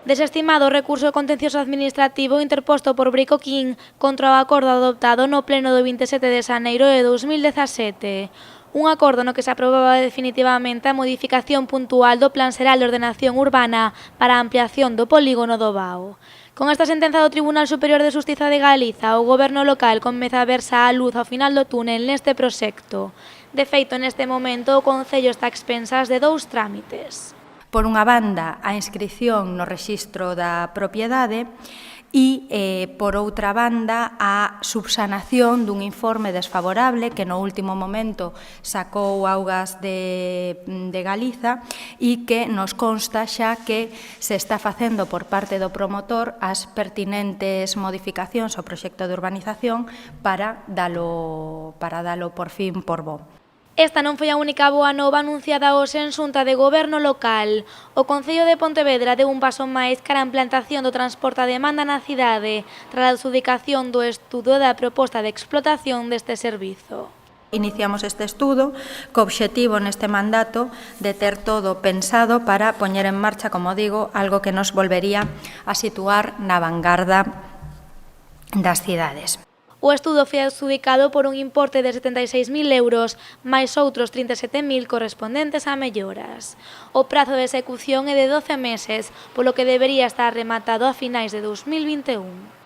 Desestimado o recurso contencioso administrativo interposto por Bricoquín contra o acordo adoptado no pleno do 27 de xaneiro de 2017. Un acordo no que se aprobaba definitivamente a modificación puntual do Plan Xeral de Ordenación Urbana para a ampliación do polígono do Bao. Con esta sentenza do Tribunal Superior de Xustiza de Galiza, o goberno local comeza a verse a luz ao final do túnel neste proxecto. De feito, neste momento, o Concello está a expensas de dous trámites. Por unha banda, a inscrición no rexistro da propiedade e, por outra banda, a subsanación dun informe desfavorable que no último momento sacou Augas de Galiza e que nos consta xa que se está facendo por parte do promotor as pertinentes modificacións ao proxecto de urbanización para dalo por fin por bo. Esta non foi a única boa nova anunciada hoxe en Xunta de Goberno local. O Concello de Pontevedra deu un paso máis cara a implantación do transporte a demanda na cidade, tras a adxudicación do estudo da proposta de explotación deste servizo. Iniciamos este estudo co obxectivo neste mandato de ter todo pensado para poñer en marcha, como digo, algo que nos volvería a situar na vanguarda das cidades. O estudo foi adxudicado por un importe de 76.000 euros, máis outros 37.000 correspondentes a melloras. O prazo de execución é de 12 meses, polo que debería estar rematado a finais de 2021.